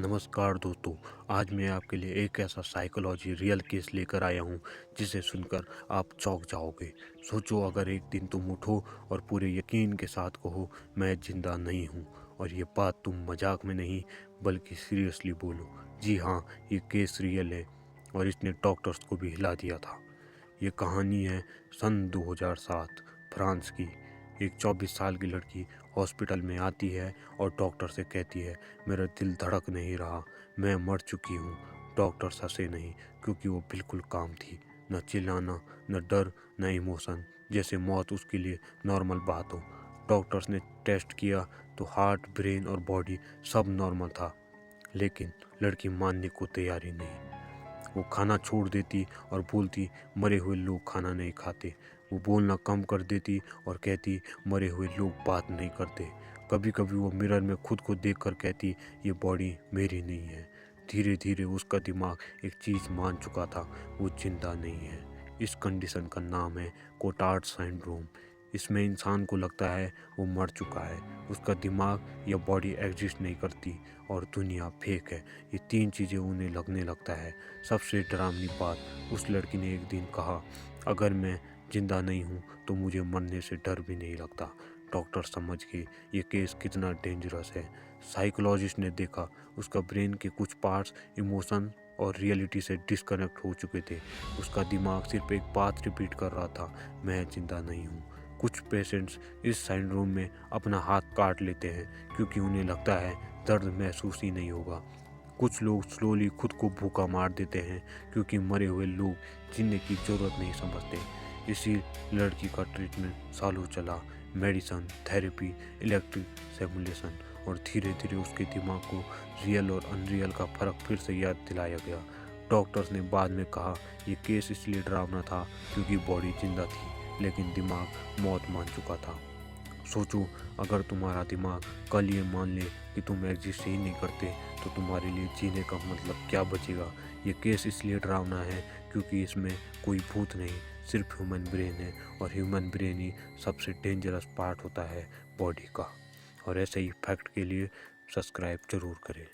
नमस्कार दोस्तों, आज मैं आपके लिए एक ऐसा साइकोलॉजी रियल केस लेकर आया हूँ जिसे सुनकर आप चौंक जाओगे। सोचो अगर एक दिन तुम उठो और पूरे यकीन के साथ कहो मैं जिंदा नहीं हूँ, और ये बात तुम मजाक में नहीं बल्कि सीरियसली बोलो। जी हाँ, ये केस रियल है और इसने डॉक्टर्स को भी हिला दिया था। ये कहानी है सन 2007 फ्रांस की। एक 24 साल की लड़की हॉस्पिटल में आती है और डॉक्टर से कहती है मेरा दिल धड़क नहीं रहा, मैं मर चुकी हूँ। डॉक्टर हंसे नहीं क्योंकि वो बिल्कुल काम थी। न चिल्लाना, न डर, न इमोशन, जैसे मौत उसके लिए नॉर्मल बात हो। डॉक्टर्स ने टेस्ट किया तो हार्ट, ब्रेन और बॉडी सब नॉर्मल था, लेकिन लड़की मानने को तैयार ही नहीं। वो खाना छोड़ देती और बोलती मरे हुए लोग खाना नहीं खाते। वो बोलना कम कर देती और कहती मरे हुए लोग बात नहीं करते। कभी कभी वो मिरर में खुद को देखकर कहती ये बॉडी मेरी नहीं है। धीरे धीरे उसका दिमाग एक चीज़ मान चुका था, वो जिंदा नहीं है। इस कंडीशन का नाम है कोटार्ड सिंड्रोम। इसमें इंसान को लगता है वो मर चुका है, उसका दिमाग या बॉडी एग्जिस्ट नहीं करती और दुनिया फेक है। ये तीन चीज़ें उन्हें लगने लगता है। सबसे डरावनी बात, उस लड़की ने एक दिन कहा अगर मैं जिंदा नहीं हूँ तो मुझे मरने से डर भी नहीं लगता। डॉक्टर समझ गए ये केस कितना डेंजरस है। साइकोलॉजिस्ट ने देखा उसका ब्रेन के कुछ पार्ट्स इमोशन और रियलिटी से डिस्कनेक्ट हो चुके थे। उसका दिमाग सिर्फ एक बात रिपीट कर रहा था, मैं जिंदा नहीं हूँ। कुछ पेशेंट्स इस सिंड्रोम में अपना हाथ काट लेते हैं क्योंकि उन्हें लगता है दर्द महसूस ही नहीं होगा। कुछ लोग स्लोली खुद को भूखा मार देते हैं क्योंकि मरे हुए लोग जीने की ज़रूरत नहीं समझते। इसी लड़की का ट्रीटमेंट सालों चला, मेडिसन, थेरेपी, इलेक्ट्रिक स्टिमुलेशन, और धीरे धीरे उसके दिमाग को रियल और अनरियल का फ़र्क फिर से याद दिलाया गया। डॉक्टर्स ने बाद में कहा ये केस इसलिए डरावना था क्योंकि बॉडी जिंदा थी लेकिन दिमाग मौत मान चुका था। सोचो अगर तुम्हारा दिमाग कल ये मान ले कि तुम एग्जिस्ट ही नहीं करते तो तुम्हारे लिए जीने का मतलब क्या बचेगा। ये केस इसलिए डरावना है क्योंकि इसमें कोई भूत नहीं, सिर्फ ह्यूमन ब्रेन है, और ह्यूमन ब्रेन ही सबसे डेंजरस पार्ट होता है बॉडी का। और ऐसे ही फैक्ट के लिए सब्सक्राइब जरूर करें।